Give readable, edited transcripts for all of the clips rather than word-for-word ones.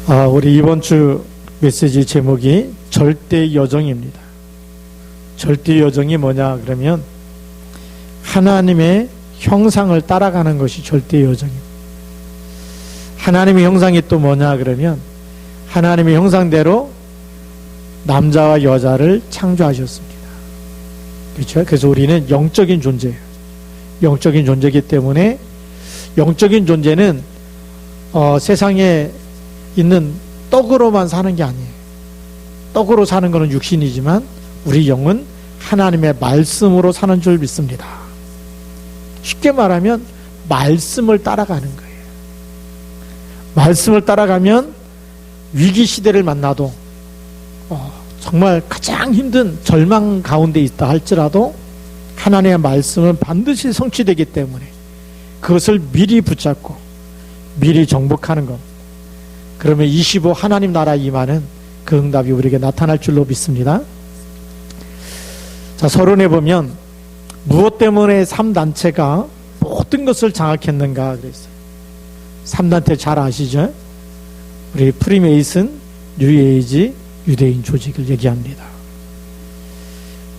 우리 이번 주 메시지 제목이 절대 여정입니다. 절대 여정이 뭐냐 그러면 하나님의 형상을 따라가는 것이 절대 여정입니다. 하나님의 형상이 또 뭐냐 그러면 하나님의 형상대로 남자와 여자를 창조하셨습니다. 그렇죠? 그래서 우리는 영적인 존재예요. 영적인 존재이기 때문에 영적인 존재는 세상에 있는 떡으로만 사는 게 아니에요. 떡으로 사는 것은 육신이지만 우리 영은 하나님의 말씀으로 사는 줄 믿습니다. 쉽게 말하면 말씀을 따라가는 거예요. 말씀을 따라가면 위기 시대를 만나도 정말 가장 힘든 절망 가운데 있다 할지라도 하나님의 말씀은 반드시 성취되기 때문에 그것을 미리 붙잡고 미리 정복하는 것. 그러면 25 하나님 나라 임하는 그 응답이 우리에게 나타날 줄로 믿습니다. 자, 서론에 보면 무엇 때문에 3단체가 모든 것을 장악했는가 그랬어요. 3단체 잘 아시죠? 우리 프리메이슨, 뉴에이지, 유대인 조직을 얘기합니다.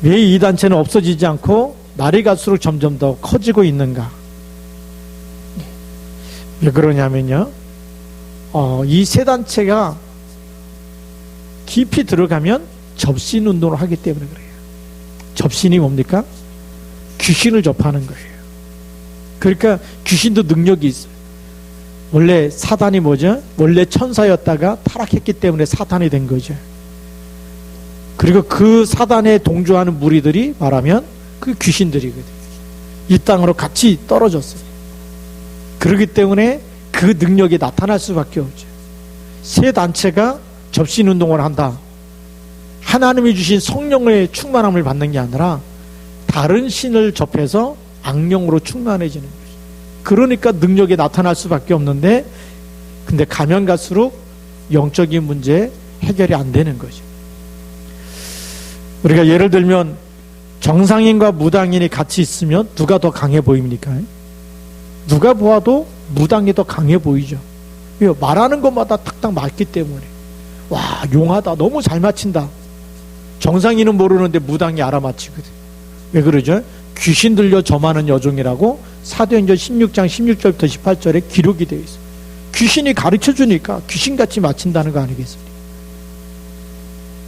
왜 이 단체는 없어지지 않고 날이 갈수록 점점 더 커지고 있는가? 왜 그러냐면요. 이 세 단체가 깊이 들어가면 접신 운동을 하기 때문에 그래요. 접신이 뭡니까? 귀신을 접하는 거예요. 그러니까 귀신도 능력이 있어요. 원래 사단이 뭐죠? 원래 천사였다가 타락했기 때문에 사탄이 된 거죠. 그리고 그 사단에 동조하는 무리들이 말하면 그 귀신들이거든요. 이 땅으로 같이 떨어졌어요. 그렇기 때문에 그 능력이 나타날 수밖에 없죠. 세 단체가 접신 운동을 한다. 하나님이 주신 성령의 충만함을 받는 게 아니라 다른 신을 접해서 악령으로 충만해지는 거죠. 그러니까 능력이 나타날 수밖에 없는데 근데 가면 갈수록 영적인 문제 해결이 안 되는 거죠. 우리가 예를 들면 정상인과 무당인이 같이 있으면 누가 더 강해 보입니까? 누가 보아도 무당이 더 강해 보이죠. 말하는 것마다 탁탁 맞기 때문에 와 용하다 너무 잘 맞힌다. 정상인은 모르는데 무당이 알아맞히거든. 왜 그러죠? 귀신 들려 점하는 여종이라고 사도행전 16장 16절부터 18절에 기록이 되어 있어요. 귀신이 가르쳐주니까 귀신같이 맞힌다는 거 아니겠습니까?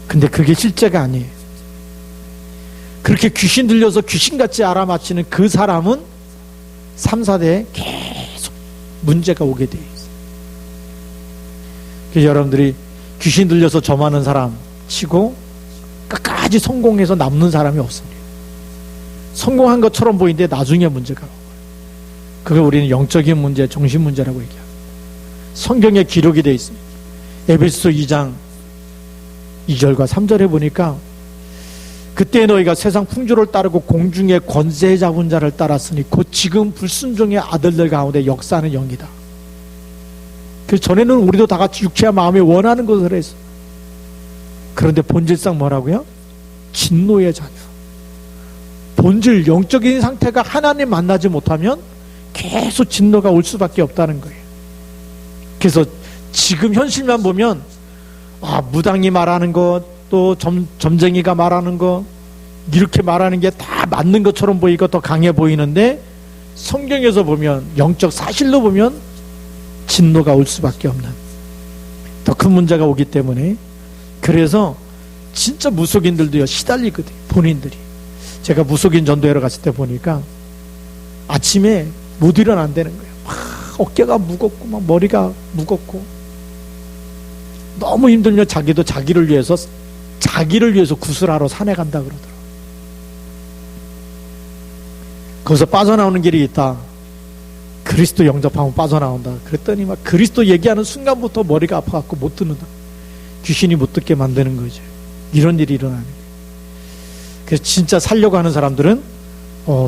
근데 그게 실제가 아니에요. 그렇게 귀신 들려서 귀신같이 알아맞히는 그 사람은 3, 4대에 계속 문제가 오게 되어 있어요. 그래서 여러분들이 귀신 들려서 점하는 사람 치고 끝까지 성공해서 남는 사람이 없습니다. 성공한 것처럼 보이는데 나중에 문제가 오고 그걸 우리는 영적인 문제, 정신 문제라고 얘기합니다. 성경에 기록이 되어 있습니다. 에베소서 2장 2절과 3절에 보니까 그때 너희가 세상 풍조를 따르고 공중의 권세 잡은 자를 따랐으니 곧 지금 불순종의 아들들 가운데 역사하는 영이다. 그 전에는 우리도 다 같이 육체와 마음에 원하는 것을 했어. 그런데 본질상 뭐라고요? 진노의 자녀. 본질 영적인 상태가 하나님 만나지 못하면 계속 진노가 올 수밖에 없다는 거예요. 그래서 지금 현실만 보면 무당이 말하는 것, 또 점쟁이가 말하는 것 이렇게 말하는 게 다 맞는 것처럼 보이고 더 강해 보이는데 성경에서 보면 영적 사실로 보면 진노가 올 수밖에 없는 더 큰 문제가 오기 때문에 그래서 진짜 무속인들도요 시달리거든요. 본인들이. 제가 무속인 전도회로 갔을 때 보니까 아침에 못 일어난다는 거예요. 막 어깨가 무겁고 막 머리가 무겁고 너무 힘들면 자기도 자기를 위해서 구슬하러 산에 간다 그러더라고요. 거기서 빠져나오는 길이 있다. 그리스도 영접하면 빠져나온다. 그랬더니 막 그리스도 얘기하는 순간부터 머리가 아파갖고 못 듣는다. 귀신이 못 듣게 만드는 거죠. 이런 일이 일어나는 거예요. 그래서 진짜 살려고 하는 사람들은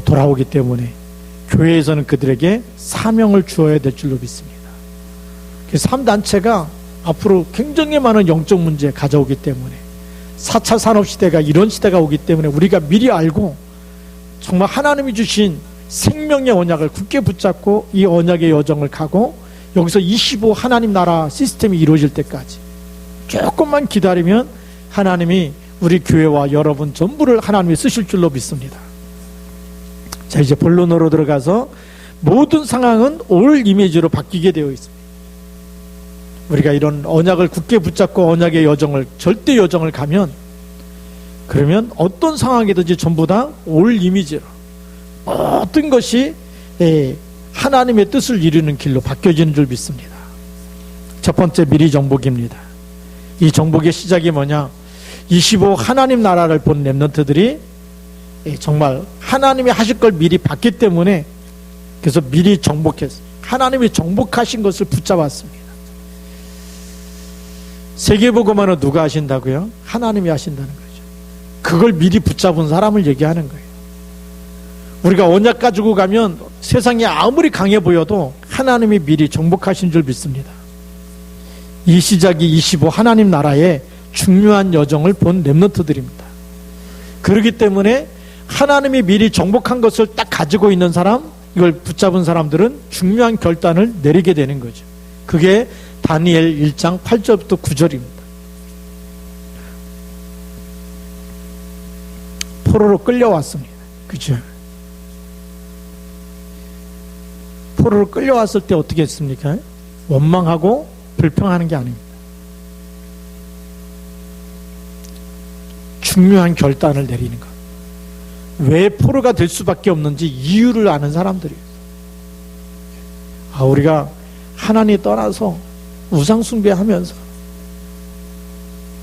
돌아오기 때문에 교회에서는 그들에게 사명을 주어야 될 줄로 믿습니다. 그래서 3단체가 앞으로 굉장히 많은 영적 문제 가져오기 때문에 4차 산업시대가 이런 시대가 오기 때문에 우리가 미리 알고 정말 하나님이 주신 생명의 언약을 굳게 붙잡고 이 언약의 여정을 가고 여기서 25 하나님 나라 시스템이 이루어질 때까지 조금만 기다리면 하나님이 우리 교회와 여러분 전부를 하나님이 쓰실 줄로 믿습니다. 자, 이제 본론으로 들어가서 모든 상황은 올 이미지로 바뀌게 되어 있습니다. 우리가 이런 언약을 굳게 붙잡고 언약의 여정을, 절대 여정을 가면, 그러면 어떤 상황이든지 전부 다 올 이미지로 모든 것이 하나님의 뜻을 이루는 길로 바뀌어지는 줄 믿습니다. 첫 번째, 미리 정복입니다. 이 정복의 시작이 뭐냐? 25 하나님 나라를 본 렘넌트들이 정말 하나님이 하실 걸 미리 봤기 때문에, 그래서 미리 정복했어요. 하나님이 정복하신 것을 붙잡았습니다. 세계복음화는 누가 하신다고요? 하나님이 하신다는 거죠. 그걸 미리 붙잡은 사람을 얘기하는 거예요. 우리가 언약 가지고 가면 세상이 아무리 강해 보여도 하나님이 미리 정복하신 줄 믿습니다. 이 시작이 25 하나님 나라의 중요한 여정을 본 렘넌트들입니다. 그렇기 때문에 하나님이 미리 정복한 것을 딱 가지고 있는 사람, 이걸 붙잡은 사람들은 중요한 결단을 내리게 되는 거죠. 그게 다니엘 1장 8절부터 9절입니다. 포로로 끌려왔습니다. 그죠? 포로로 끌려왔을 때 어떻게 했습니까? 원망하고 불평하는 게 아닙니다. 중요한 결단을 내리는 것. 왜 포로가 될 수밖에 없는지 이유를 아는 사람들이에요. 우리가 하나님 떠나서 우상 숭배하면서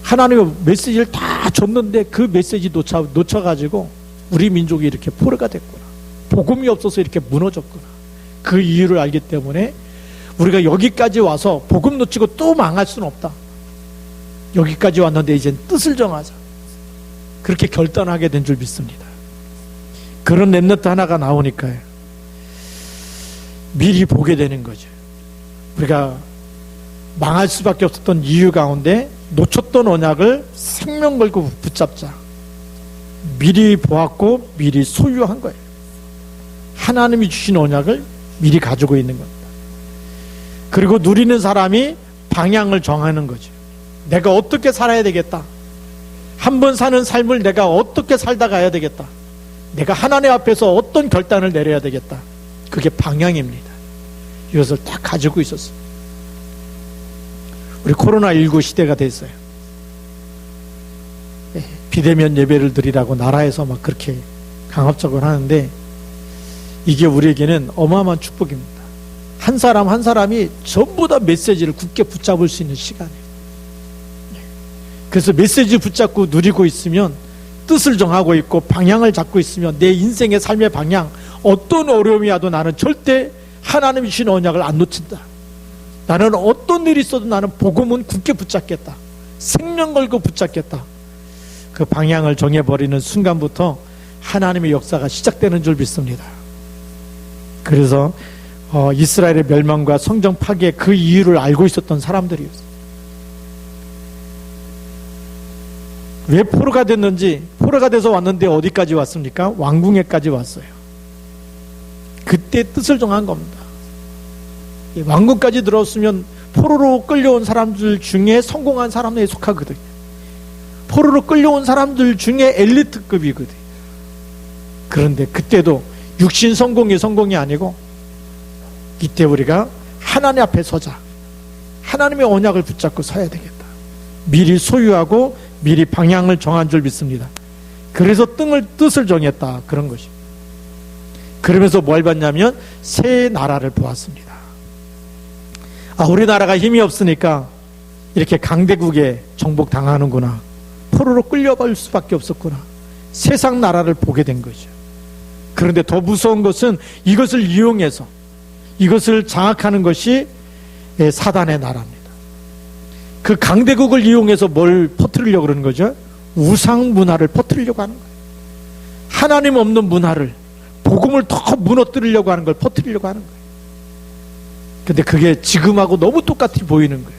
하나님의 메시지를 다 줬는데 그 메시지 놓쳐가지고 우리 민족이 이렇게 포로가 됐구나. 복음이 없어서 이렇게 무너졌구나. 그 이유를 알기 때문에 우리가 여기까지 와서 복음 놓치고 또 망할 수는 없다. 여기까지 왔는데 이젠 뜻을 정하자. 그렇게 결단하게 된 줄 믿습니다. 그런 렘넌트 하나가 나오니까요. 미리 보게 되는 거죠. 우리가 망할 수밖에 없었던 이유 가운데 놓쳤던 언약을 생명 걸고 붙잡자. 미리 보았고 미리 소유한 거예요. 하나님이 주신 언약을 미리 가지고 있는 겁니다. 그리고 누리는 사람이 방향을 정하는 거죠. 내가 어떻게 살아야 되겠다. 한 번 사는 삶을 내가 어떻게 살다 가야 되겠다. 내가 하나님 앞에서 어떤 결단을 내려야 되겠다. 그게 방향입니다. 이것을 다 가지고 있었습니다. 우리 코로나19 시대가 됐어요. 비대면 예배를 드리라고 나라에서 막 그렇게 강압적으로 하는데, 이게 우리에게는 어마어마한 축복입니다. 한 사람 한 사람이 전부 다 메시지를 굳게 붙잡을 수 있는 시간이에요. 그래서 메시지 붙잡고 누리고 있으면, 뜻을 정하고 있고 방향을 잡고 있으면 내 인생의 삶의 방향, 어떤 어려움이 와도 나는 절대 하나님이 주신 언약을 안 놓친다. 나는 어떤 일이 있어도 나는 복음은 굳게 붙잡겠다. 생명 걸고 붙잡겠다. 그 방향을 정해버리는 순간부터 하나님의 역사가 시작되는 줄 믿습니다. 그래서 이스라엘의 멸망과 성전 파괴 그 이유를 알고 있었던 사람들이었어요. 왜 포로가 됐는지, 포로가 돼서 왔는데 어디까지 왔습니까? 왕궁에까지 왔어요. 그때 뜻을 정한 겁니다. 왕궁까지 들어왔으면 포로로 끌려온 사람들 중에 성공한 사람에 속하거든요. 포로로 끌려온 사람들 중에 엘리트급이거든요. 그런데 그때도 육신 성공이 아니고, 이때 우리가 하나님 앞에 서자. 하나님의 언약을 붙잡고 서야 되겠다. 미리 소유하고 미리 방향을 정한 줄 믿습니다. 그래서 뜻을 정했다. 그런 것이. 그러면서 뭘 봤냐면 새 나라를 보았습니다. 우리나라가 힘이 없으니까 이렇게 강대국에 정복당하는구나. 포로로 끌려갈 수밖에 없었구나. 세상 나라를 보게 된 거죠. 그런데 더 무서운 것은 이것을 이용해서 이것을 장악하는 것이 사단의 나라입니다. 그 강대국을 이용해서 뭘 퍼뜨리려고 그러는 거죠? 우상 문화를 퍼뜨리려고 하는 거예요. 하나님 없는 문화를, 복음을 더 무너뜨리려고 하는 걸 퍼뜨리려고 하는 거예요. 근데 그게 지금하고 너무 똑같이 보이는 거예요.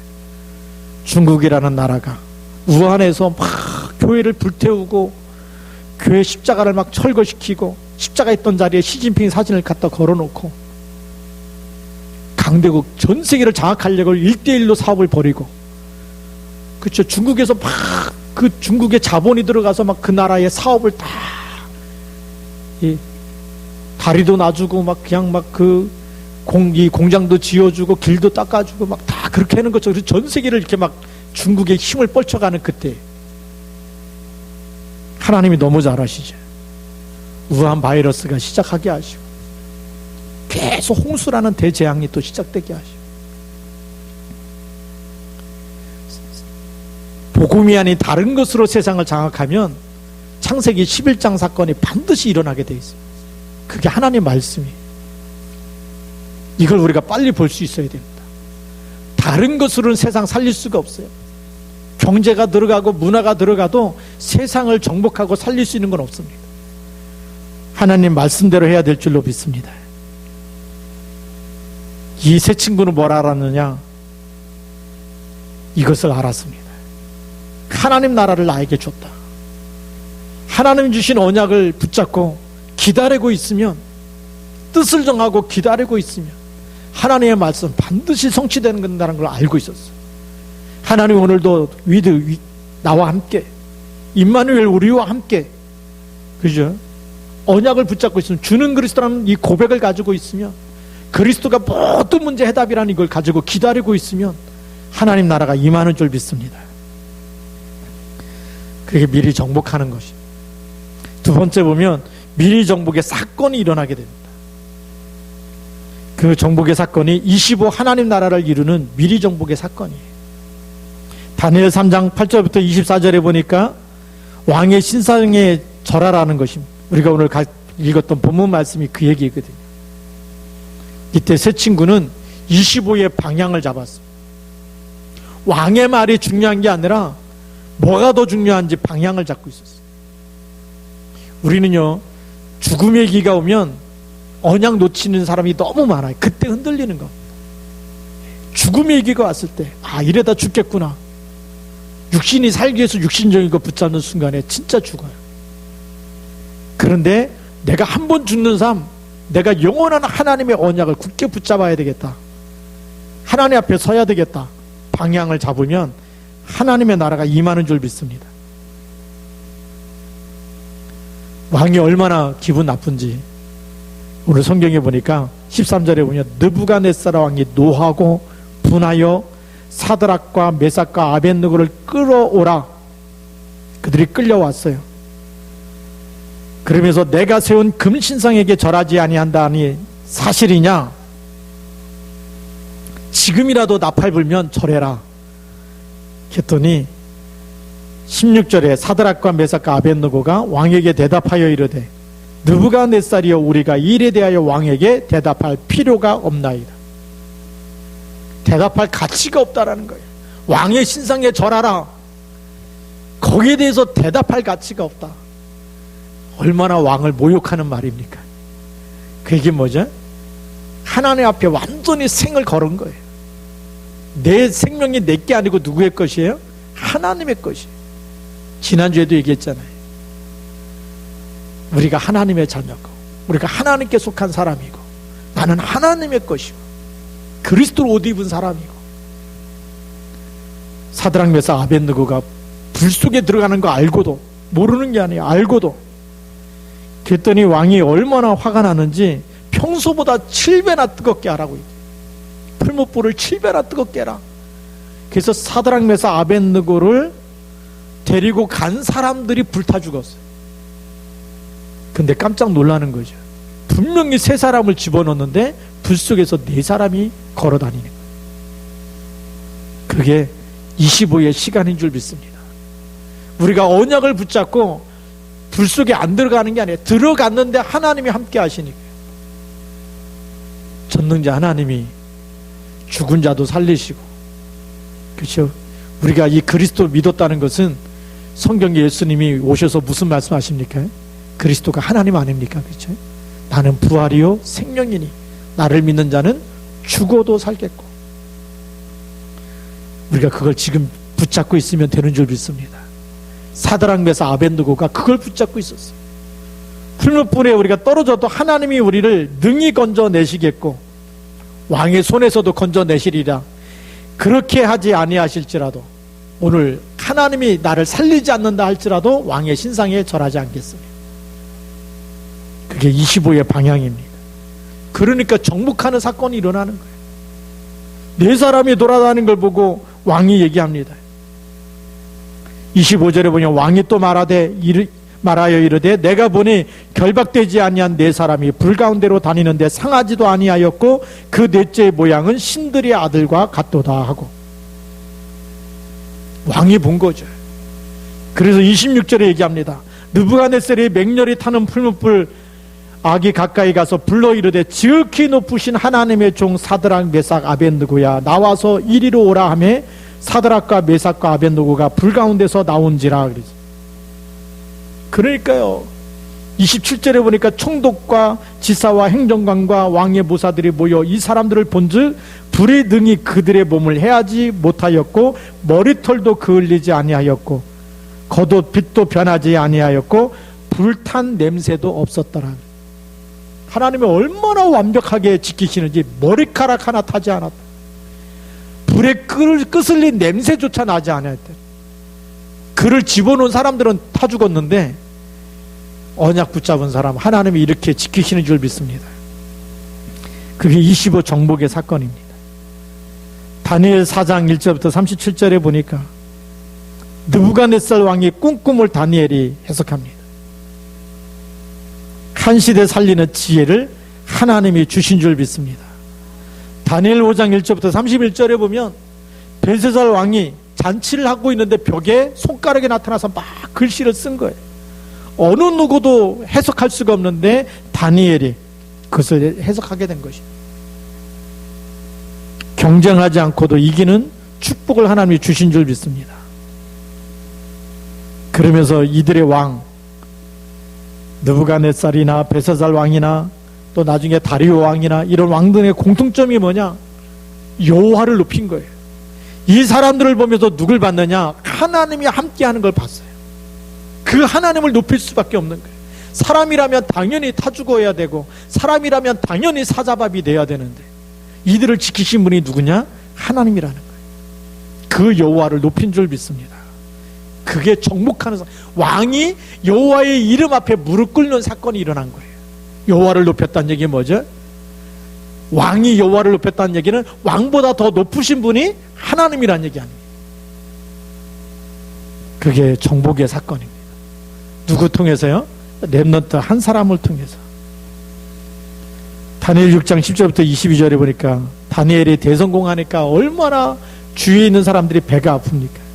중국이라는 나라가 우한에서 막 교회를 불태우고 교회 십자가를 막 철거시키고 십자가 있던 자리에 시진핑 사진을 갖다 걸어놓고 강대국 전 세계를 장악하려고 1대1로 사업을 벌이고, 그렇죠. 중국에서 막 그 중국의 자본이 들어가서 막 그 나라의 사업을 다, 다리도 놔주고 막 그냥 막 그 공장도 지어주고 길도 닦아주고 막 다 그렇게 하는 것처럼 전 세계를 이렇게 막 중국의 힘을 뻗쳐가는 그때 하나님이 너무 잘 아시죠. 우한 바이러스가 시작하게 하시고 계속 홍수라는 대재앙이 또 시작되게 하시고, 복음이 아닌 다른 것으로 세상을 장악하면 창세기 11장 사건이 반드시 일어나게 돼 있어요. 그게 하나님의 말씀이에요. 이걸 우리가 빨리 볼 수 있어야 됩니다. 다른 것으로는 세상 살릴 수가 없어요. 경제가 들어가고 문화가 들어가도 세상을 정복하고 살릴 수 있는 건 없습니다. 하나님 말씀대로 해야 될 줄로 믿습니다. 이 세 친구는 뭘 알았느냐? 이것을 알았습니다. 하나님 나라를 나에게 줬다. 하나님 주신 언약을 붙잡고 기다리고 있으면, 뜻을 정하고 기다리고 있으면 하나님의 말씀 반드시 성취되는 건다는 걸 알고 있었어요. 하나님 오늘도 나와 함께, 임마누엘 우리와 함께, 그죠? 언약을 붙잡고 있으면, 주는 그리스도라는 이 고백을 가지고 있으면, 그리스도가 모든 문제 해답이라는 이걸 가지고 기다리고 있으면 하나님 나라가 임하는 줄 믿습니다. 그게 미리 정복하는 것이. 두 번째 보면 미리 정복의 사건이 일어나게 됩니다. 그 정복의 사건이 25 하나님 나라를 이루는 미리 정복의 사건이에요. 다니엘 3장 8절부터 24절에 보니까 왕의 신상에 절하라는 것입니다. 우리가 오늘 읽었던 본문 말씀이 그 얘기거든요. 이때 세 친구는 25의 방향을 잡았습니다. 왕의 말이 중요한 게 아니라 뭐가 더 중요한지 방향을 잡고 있었어요. 우리는요, 죽음의 기가 오면 언약 놓치는 사람이 너무 많아요. 그때 흔들리는 겁니다. 죽음의 기가 왔을 때, 이래다 죽겠구나. 육신이 살기 위해서 육신적인 거 붙잡는 순간에 진짜 죽어요. 그런데 내가 한 번 죽는 삶, 내가 영원한 하나님의 언약을 굳게 붙잡아야 되겠다. 하나님 앞에 서야 되겠다. 방향을 잡으면 하나님의 나라가 임하는 줄 믿습니다. 왕이 얼마나 기분 나쁜지 오늘 성경에 보니까 13절에 보면 느부갓네살 왕이 노하고 분하여 사드락과 메삭과 아벳느고를 끌어오라. 그들이 끌려왔어요. 그러면서 내가 세운 금신상에게 절하지 아니한다니 사실이냐? 지금이라도 나팔 불면 절해라. 했더니 16절에 사드락과 메삭과 아벳느고가 왕에게 대답하여 이르되 느부갓네살이여, 우리가 이 일에 대하여 왕에게 대답할 필요가 없나이다. 대답할 가치가 없다라는 거예요. 왕의 신상에 절하라. 거기에 대해서 대답할 가치가 없다. 얼마나 왕을 모욕하는 말입니까? 그게 뭐죠? 하나님 앞에 완전히 생을 걸은 거예요. 내 생명이 내게 아니고 누구의 것이에요? 하나님의 것이에요. 지난주에도 얘기했잖아요. 우리가 하나님의 자녀고, 우리가 하나님께 속한 사람이고, 나는 하나님의 것이고, 그리스도를 옷 입은 사람이고. 사드락 메삭 아벳느고가 불 속에 들어가는 거 알고도, 모르는 게 아니에요. 알고도. 그랬더니 왕이 얼마나 화가 나는지 평소보다 7배나 뜨겁게 하라고. 풀무불을 7배나 뜨겁게 해라. 그래서 사드락 메삭 아벳느고를 데리고 간 사람들이 불타 죽었어요. 근데 깜짝 놀라는 거죠. 분명히 세 사람을 집어넣었는데 불 속에서 네 사람이 걸어 다니는 거예요. 그게 25의 시간인 줄 믿습니다. 우리가 언약을 붙잡고 불 속에 안 들어가는 게 아니에요. 들어갔는데 하나님이 함께 하시니까. 전능자 하나님이 죽은 자도 살리시고, 그렇죠? 우리가 이 그리스도를 믿었다는 것은 성경에 예수님이 오셔서 무슨 말씀하십니까? 그리스도가 하나님 아닙니까? 그렇죠? 나는 부활이요 생명이니 나를 믿는 자는 죽어도 살겠고. 우리가 그걸 지금 붙잡고 있으면 되는 줄 믿습니다. 사드락 메삭 아벳느고가 그걸 붙잡고 있었어요. 풀무불에 우리가 떨어져도 하나님이 우리를 능히 건져내시겠고, 왕의 손에서도 건져내시리라. 그렇게 하지 아니하실지라도 오늘 하나님이 나를 살리지 않는다 할지라도 왕의 신상에 절하지 않겠습니다. 그게 25의 방향입니다. 그러니까 정복하는 사건이 일어나는 거예요. 네 사람이 돌아다니는 걸 보고 왕이 얘기합니다. 25절에 보면 왕이 또 말하여 이르되 내가 보니 결박되지 아니한 네 사람이 불 가운데로 다니는데 상하지도 아니하였고 그 넷째의 모양은 신들의 아들과 같도다 하고 왕이 본 거죠. 그래서 26절에 얘기합니다. 느부갓네살이 맹렬히 타는 풀무불 악이 가까이 가서 불러 이르되 지극히 높으신 하나님의 종 사드락 메삭 아벳느고야 나와서 이리로 오라 하매 사드락과 메삭과 아벳느고가 불 가운데서 나온지라. 그러니까요 27절에 보니까 총독과 지사와 행정관과 왕의 모사들이 모여 이 사람들을 본즉 불의 등이 그들의 몸을 해하지 못하였고 머리털도 그을리지 아니하였고 겉옷 빛도 변하지 아니하였고 불탄 냄새도 없었더라. 하나님이 얼마나 완벽하게 지키시는지 머리카락 하나 타지 않았다. 불에 끄슬린 냄새조차 나지 않았다. 그를 집어넣은 사람들은 타 죽었는데 언약 붙잡은 사람 하나님이 이렇게 지키시는 줄 믿습니다. 그게 25 정복의 사건입니다. 다니엘 4장 1절부터 37절에 보니까 느부갓네살 왕이 꿈을 다니엘이 해석합니다. 한 시대 살리는 지혜를 하나님이 주신 줄 믿습니다. 다니엘 5장 1절부터 31절에 보면 벨사살 왕이 잔치를 하고 있는데 벽에 손가락이 나타나서 막 글씨를 쓴 거예요. 어느 누구도 해석할 수가 없는데 다니엘이 그것을 해석하게 된 것입니다. 경쟁하지 않고도 이기는 축복을 하나님이 주신 줄 믿습니다. 그러면서 이들의 왕 느부갓네살이나 벨사살 왕이나 또 나중에 다리오 왕이나 이런 왕들의 공통점이 뭐냐? 여호와를 높인 거예요. 이 사람들을 보면서 누굴 봤느냐? 하나님이 함께하는 걸 봤어요. 그 하나님을 높일 수밖에 없는 거예요. 사람이라면 당연히 타 죽어야 되고 사람이라면 당연히 사자밥이 돼야 되는데 이들을 지키신 분이 누구냐? 하나님이라는 거예요. 그 여호와를 높인 줄 믿습니다. 그게 정복하는 왕이 여호와의 이름 앞에 무릎 꿇는 사건이 일어난 거예요. 여호와를 높였다는 얘기 뭐죠? 왕이 여호와를 높였다는 얘기는 왕보다 더 높으신 분이 하나님이라는 얘기 아닙니까? 그게 정복의 사건입니다. 누구 통해서요? 렘넌트 한 사람을 통해서. 다니엘 6장 10절부터 22절에 보니까 다니엘이 대성공하니까 얼마나 주위에 있는 사람들이 배가 아픕니까?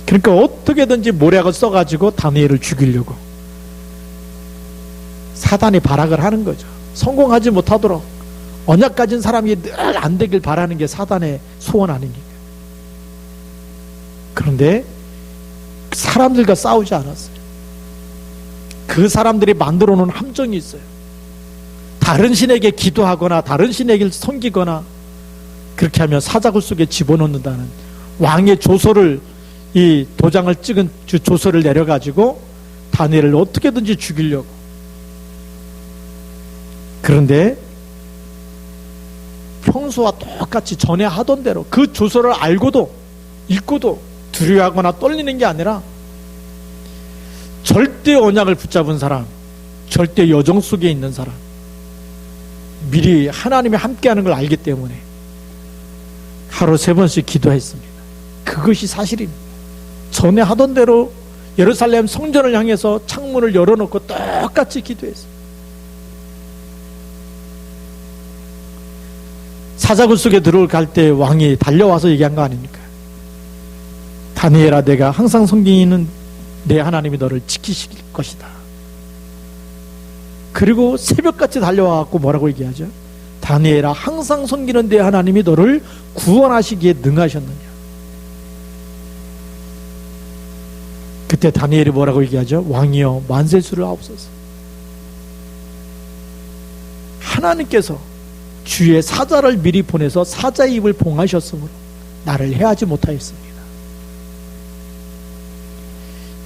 그러니까 어떻게든지 모략을 써가지고 다니엘을 죽이려고 사단이 발악을 하는 거죠. 성공하지 못하도록 언약 가진 사람이 늘 안 되길 바라는 게 사단의 소원 아닙니까? 그런데 사람들과 싸우지 않았어요. 그 사람들이 만들어 놓은 함정이 있어요. 다른 신에게 기도하거나 다른 신에게 섬기거나 그렇게 하면 사자굴 속에 집어넣는다는 왕의 조서를 이 도장을 찍은 조서를 내려가지고 다니엘을 어떻게든지 죽이려고. 그런데 평소와 똑같이 전에 하던 대로 그 조서를 알고도 읽고도 두려워하거나 떨리는 게 아니라 절대 언약을 붙잡은 사람, 절대 여정 속에 있는 사람, 미리 하나님이 함께하는 걸 알기 때문에 하루 3번씩 기도했습니다. 그것이 사실입니다. 전에 하던 대로 예루살렘 성전을 향해서 창문을 열어놓고 똑같이 기도했어요. 사자굴 속에 들어갈 때 왕이 달려와서 얘기한 거 아닙니까? 다니엘아, 내가 항상 섬기는 내 하나님이 너를 지키실 것이다. 그리고 새벽같이 달려와갖고 뭐라고 얘기하죠? 다니엘아, 항상 섬기는 내 하나님이 너를 구원하시기에 능하셨느냐. 그때 다니엘이 뭐라고 얘기하죠? 왕이여, 만세수를 하옵소서. 하나님께서 주의 사자를 미리 보내서 사자의 입을 봉하셨으므로 나를 해하지 못하였습니다.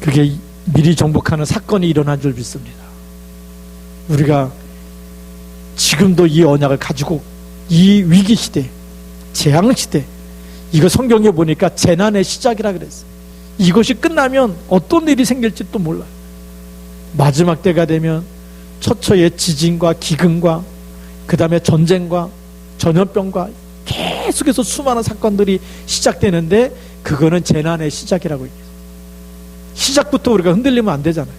그게 미리 정복하는 사건이 일어난 줄 믿습니다. 우리가 지금도 이 언약을 가지고 이 위기 시대, 재앙 시대, 이거 성경에 보니까 재난의 시작이라 그랬어요. 이것이 끝나면 어떤 일이 생길지 또 몰라요. 마지막 때가 되면 처처의 지진과 기근과 그 다음에 전쟁과 전염병과 계속해서 수많은 사건들이 시작되는데, 그거는 재난의 시작이라고 얘기해요. 시작부터 우리가 흔들리면 안 되잖아요.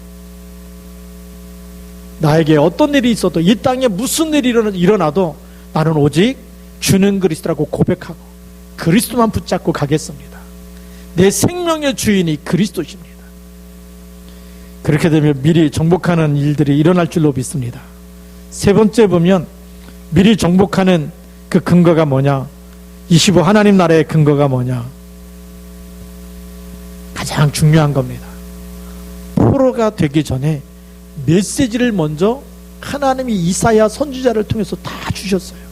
나에게 어떤 일이 있어도, 이 땅에 무슨 일이 일어나도 나는 오직 주는 그리스도라고 고백하고 그리스도만 붙잡고 가겠습니다. 내 생명의 주인이 그리스도십니다. 그렇게 되면 미리 정복하는 일들이 일어날 줄로 믿습니다. 세 번째 보면 미리 정복하는 그 근거가 뭐냐? 25 하나님 나라의 근거가 뭐냐? 가장 중요한 겁니다. 포로가 되기 전에 메시지를 먼저 하나님이 이사야 선지자를 통해서 다 주셨어요.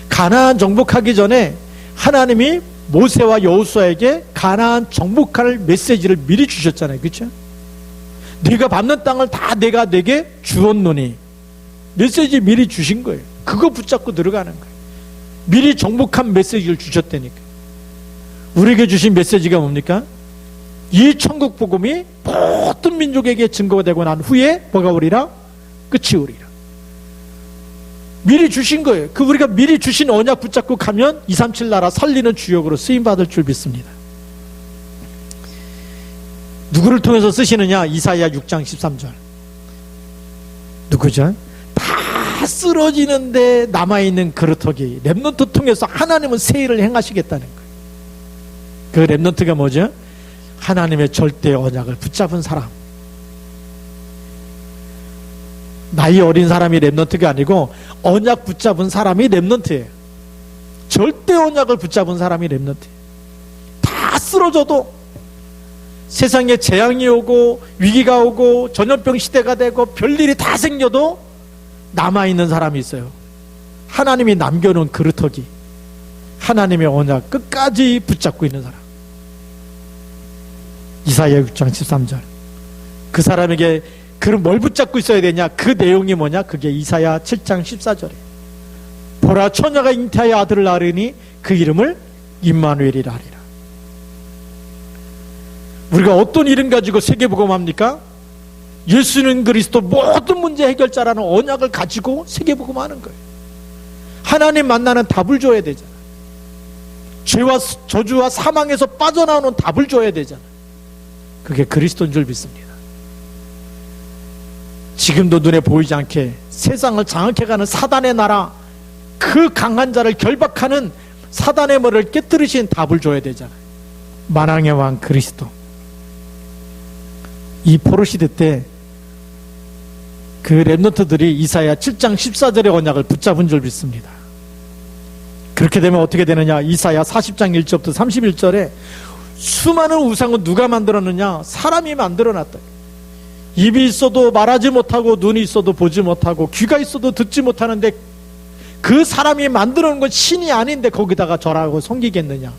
가나안 정복하기 전에 하나님이 모세와 여호수아에게 가나안 정복할 메시지를 미리 주셨잖아요. 그렇죠? 네가 밟는 땅을 다 내가 내게 주었노니, 메시지 미리 주신 거예요. 그거 붙잡고 들어가는 거예요. 미리 정복한 메시지를 주셨다니까. 우리에게 주신 메시지가 뭡니까? 이 천국 복음이 모든 민족에게 증거가 되고 난 후에 뭐가 오리라? 끝이 오리라. 미리 주신 거예요. 그 우리가 미리 주신 언약 붙잡고 가면 237 나라 살리는 주역으로 쓰임받을 줄 믿습니다. 누구를 통해서 쓰시느냐? 이사야 6장 13절. 누구죠? 다 쓰러지는데 남아있는 그루터기 렘넌트 통해서 하나님은 새 일을 행하시겠다는 거예요. 그 렘넌트가 뭐죠? 하나님의 절대 언약을 붙잡은 사람. 나이 어린 사람이 렘넌트가 아니고 언약 붙잡은 사람이 렘넌트예요. 절대 언약을 붙잡은 사람이 렘넌트예요. 다 쓰러져도, 세상에 재앙이 오고 위기가 오고 전염병 시대가 되고 별일이 다 생겨도 남아있는 사람이 있어요. 하나님이 남겨놓은 그루터기, 하나님의 언약 끝까지 붙잡고 있는 사람. 이사야 6장 13절. 그 사람에게 그럼 뭘 붙잡고 있어야 되냐? 그 내용이 뭐냐? 그게 이사야 7장 14절에 보라, 처녀가 잉태하여 아들을 낳으리니 그 이름을 임마누엘이라 하리라. 우리가 어떤 이름 가지고 세계복음합니까? 예수는 그리스도 모든 문제 해결자라는 언약을 가지고 세계복음하는 거예요. 하나님 만나는 답을 줘야 되잖아. 죄와 저주와 사망에서 빠져나오는 답을 줘야 되잖아. 그게 그리스도인 줄 믿습니다. 지금도 눈에 보이지 않게 세상을 장악해가는 사단의 나라, 그 강한 자를 결박하는 사단의 머리를 깨뜨리신 답을 줘야 되잖아요. 만왕의 왕 그리스도. 이 포로시대 때 그 렘넌트들이 이사야 7장 14절의 언약을 붙잡은 줄 믿습니다. 그렇게 되면 어떻게 되느냐? 이사야 40장 1절부터 31절에 수많은 우상은 누가 만들었느냐? 사람이 만들어놨다. 입이 있어도 말하지 못하고, 눈이 있어도 보지 못하고, 귀가 있어도 듣지 못하는데 그 사람이 만들어 놓은 건 신이 아닌데 거기다가 절하고 섬기겠느냐?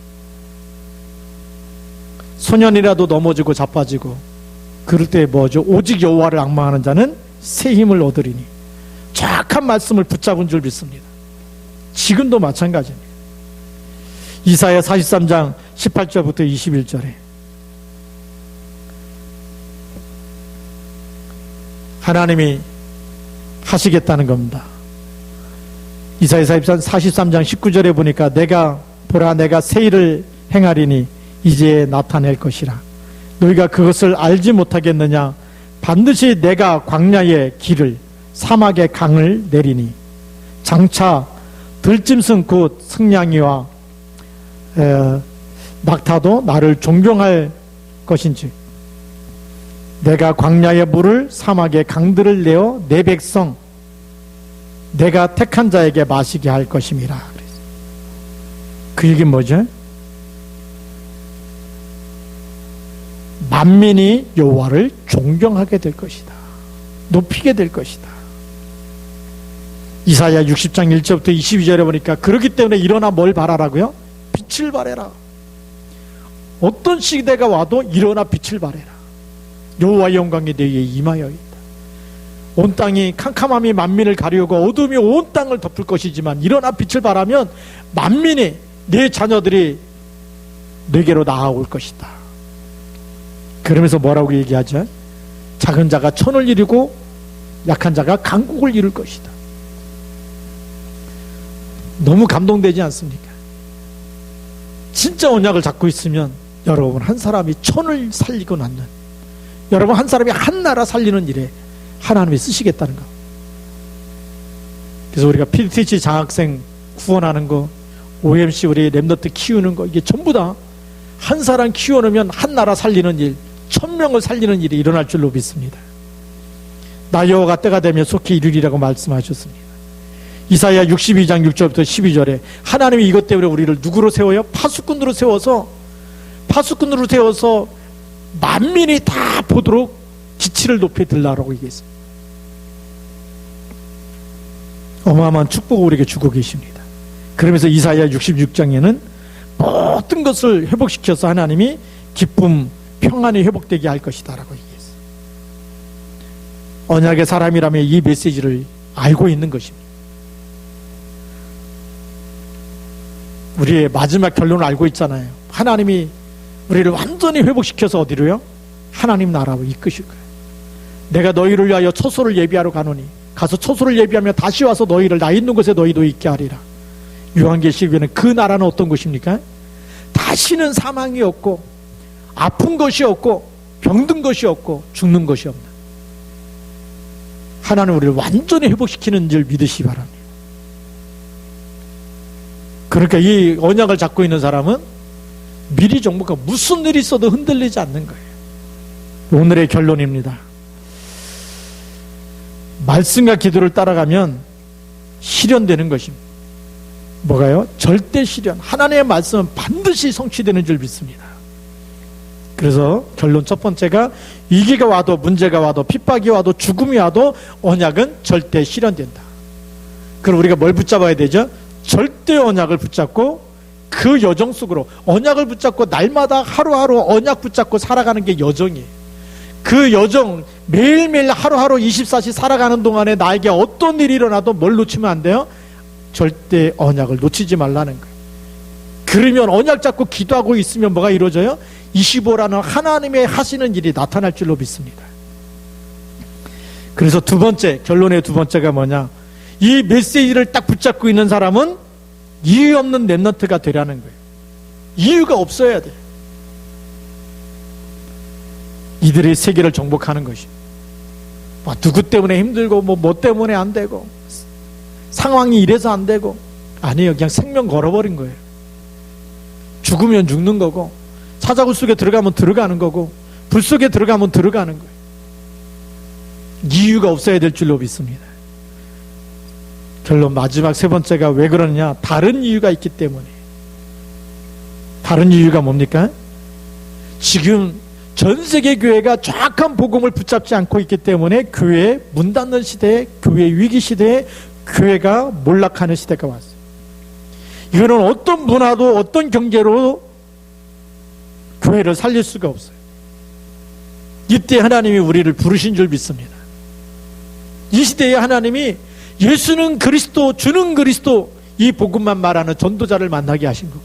소년이라도 넘어지고 자빠지고, 그럴 때 뭐죠? 오직 여호와를 앙망하는 자는 새 힘을 얻으리니. 정확한 말씀을 붙잡은 줄 믿습니다. 지금도 마찬가지입니다. 이사야 43장 18절부터 21절에 하나님이 하시겠다는 겁니다. 이사야 43장 19절에 보니까 내가 보라, 내가 새 일을 행하리니 이제 나타낼 것이라. 너희가 그것을 알지 못하겠느냐? 반드시 내가 광야의 길을, 사막의 강을 내리니 장차 들짐승 곧 승냥이와 낙타도 나를 존경할 것인지, 내가 광야의 물을, 사막의 강들을 내어 내 백성 내가 택한 자에게 마시게 할 것임이라. 그 얘기는 뭐죠? 만민이 여호와를 존경하게 될 것이다. 높이게 될 것이다. 이사야 60장 1절부터 22절에 보니까 그렇기 때문에 일어나 뭘 바라라고요? 빛을 발해라. 어떤 시대가 와도 일어나 빛을 발해라. 여호와의 영광이 내 위에 임하여 있다. 온 땅이 캄캄함이 만민을 가리우고 어둠이 온 땅을 덮을 것이지만 일어나 빛을 발하면 만민이 내 자녀들이 내게로 나아올 것이다. 그러면서 뭐라고 얘기하죠? 작은 자가 천을 이루고 약한 자가 강국을 이룰 것이다. 너무 감동되지 않습니까? 진짜 언약을 잡고 있으면 여러분 한 사람이 천을 살리고 낳는, 여러분 한 사람이 한 나라 살리는 일에 하나님이 쓰시겠다는 거. 그래서 우리가 PTC 장학생 구원하는 거, OMC 우리 랩너트 키우는 거, 이게 전부 다 한 사람 키워놓으면 한 나라 살리는 일, 1000명을 살리는 일이 일어날 줄로 믿습니다. 나 여호와가 때가 되면 속히 이루리라고 말씀하셨습니다. 이사야 62장 6절부터 12절에 하나님이 이것 때문에 우리를 누구로 세워요? 파수꾼으로 세워서 만민이 다 보도록 기치를 높여 들라라고 얘기했어요. 어마어마한 축복을 우리에게 주고 계십니다. 그러면서 이사야 66장에는 모든 것을 회복시켜서 하나님이 기쁨, 평안이 회복되게 할 것이다 라고 얘기했어요. 언약의 사람이라면 이 메시지를 알고 있는 것입니다. 우리의 마지막 결론을 알고 있잖아요. 하나님이 우리를 완전히 회복시켜서 어디로요? 하나님 나라로 이끄실 거예요. 내가 너희를 위하여 처소를 예비하러 가노니 가서 처소를 예비하며 다시 와서 너희를 나 있는 곳에 너희도 있게 하리라. 요한계시록에는 그 나라는 어떤 것입니까? 다시는 사망이 없고 아픈 것이 없고 병든 것이 없고 죽는 것이 없는, 하나님 우리를 완전히 회복시키는 줄 믿으시기 바랍니다. 그러니까 이 언약을 잡고 있는 사람은 미리 정부가 무슨 일이 있어도 흔들리지 않는 거예요. 오늘의 결론입니다. 말씀과 기도를 따라가면 실현되는 것입니다. 뭐가요? 절대 실현. 하나님의 말씀은 반드시 성취되는 줄 믿습니다. 그래서 결론 첫 번째가 위기가 와도 문제가 와도 핍박이 와도 죽음이 와도 언약은 절대 실현된다. 그럼 우리가 뭘 붙잡아야 되죠? 절대 언약을 붙잡고 그 여정 속으로, 언약을 붙잡고 날마다 하루하루 언약 붙잡고 살아가는 게 여정이에요. 그 여정 매일매일 하루하루 24시 살아가는 동안에 나에게 어떤 일이 일어나도 뭘 놓치면 안 돼요? 절대 언약을 놓치지 말라는 거예요. 그러면 언약 잡고 기도하고 있으면 뭐가 이루어져요? 25라는 하나님의 하시는 일이 나타날 줄로 믿습니다. 그래서 두 번째, 결론의 두 번째가 뭐냐? 이 메시지를 딱 붙잡고 있는 사람은 이유 없는 랩넌트가 되라는 거예요. 이유가 없어야 돼요. 이들의 세계를 정복하는 것이, 누구 때문에 힘들고 뭐 때문에 안 되고 상황이 이래서 안 되고, 아니에요. 그냥 생명 걸어버린 거예요. 죽으면 죽는 거고, 사자굴 속에 들어가면 들어가는 거고, 불 속에 들어가면 들어가는 거예요. 이유가 없어야 될 줄로 믿습니다. 결론 마지막 세 번째가 왜 그러느냐? 다른 이유가 있기 때문에. 다른 이유가 뭡니까? 지금 전 세계 교회가 정확한 복음을 붙잡지 않고 있기 때문에 교회 문 닫는 시대에, 교회 위기 시대에 교회가 몰락하는 시대가 왔어요. 이거는 어떤 문화도 어떤 경제로 교회를 살릴 수가 없어요. 이때 하나님이 우리를 부르신 줄 믿습니다. 이 시대에 하나님이 예수는 그리스도, 주는 그리스도, 이 복음만 말하는 전도자를 만나게 하신 거고,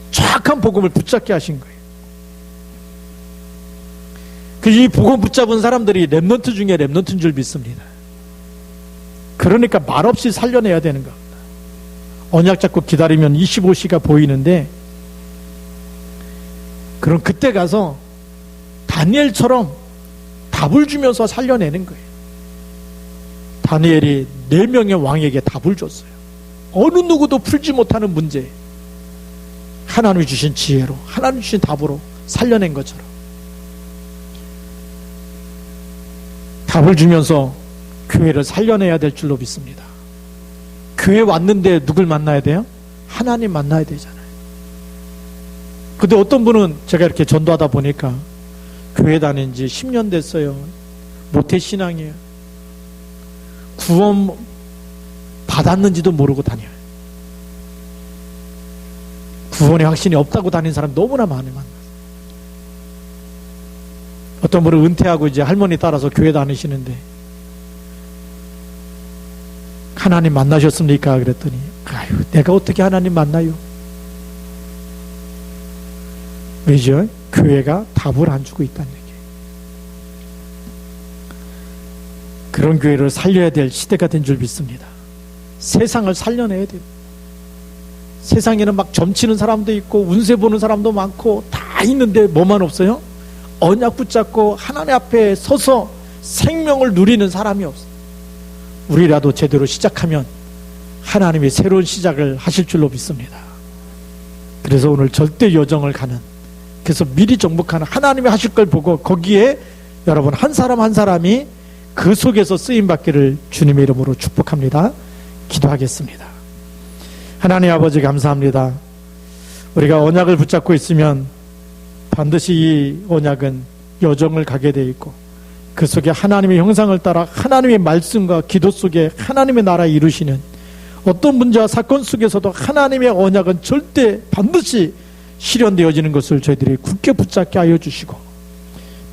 정확한 복음을 붙잡게 하신 거예요. 이 복음 붙잡은 사람들이 랩넌트 중에 랩넌트인 줄 믿습니다. 그러니까 말없이 살려내야 되는 겁니다. 언약 잡고 기다리면 25시가 보이는데, 그럼 그때 가서 다니엘처럼 답을 주면서 살려내는 거예요. 다니엘이 4명의 왕에게 답을 줬어요. 어느 누구도 풀지 못하는 문제, 하나님이 주신 지혜로, 하나님이 주신 답으로 살려낸 것처럼 답을 주면서 교회를 살려내야 될 줄로 믿습니다. 교회 왔는데 누굴 만나야 돼요? 하나님 만나야 되잖아요. 근데 어떤 분은 제가 이렇게 전도하다 보니까 교회 다닌 지 10년 됐어요. 모태신앙이에요. 구원 받았는지도 모르고 다녀요. 구원의 확신이 없다고 다니는 사람 너무나 많아요. 어떤 분은 은퇴하고 이제 할머니 따라서 교회 다니시는데 하나님 만나셨습니까? 그랬더니 아유, 내가 어떻게 하나님 만나요? 왜죠? 교회가 답을 안 주고 있다는 얘기예요. 그런 교회를 살려야 될 시대가 된 줄 믿습니다. 세상을 살려내야 돼요. 세상에는 막 점치는 사람도 있고 운세 보는 사람도 많고 다 있는데 뭐만 없어요? 언약 붙잡고 하나님 앞에 서서 생명을 누리는 사람이 없어요. 우리라도 제대로 시작하면 하나님이 새로운 시작을 하실 줄로 믿습니다. 그래서 오늘 절대 요정을 가는, 그래서 미리 정복하는 하나님이 하실 걸 보고 거기에 여러분 한 사람 한 사람이 그 속에서 쓰임받기를 주님의 이름으로 축복합니다. 기도하겠습니다. 하나님 아버지 감사합니다. 우리가 언약을 붙잡고 있으면 반드시 이 언약은 여정을 가게 돼 있고 그 속에 하나님의 형상을 따라 하나님의 말씀과 기도 속에 하나님의 나라 이루시는 어떤 문제와 사건 속에서도 하나님의 언약은 절대 반드시 실현되어지는 것을 저희들이 굳게 붙잡게 하여 주시고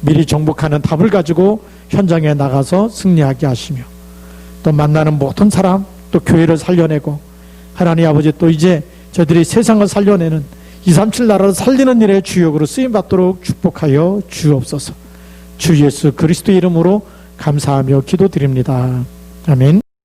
미리 정복하는 답을 가지고 현장에 나가서 승리하게 하시며 또 만나는 모든 사람 또 교회를 살려내고 하나님 아버지 또 이제 저희들이 세상을 살려내는 237 나라를 살리는 일에 주역으로 쓰임받도록 축복하여 주옵소서. 주 예수 그리스도의 이름으로 감사하며 기도드립니다. 아멘.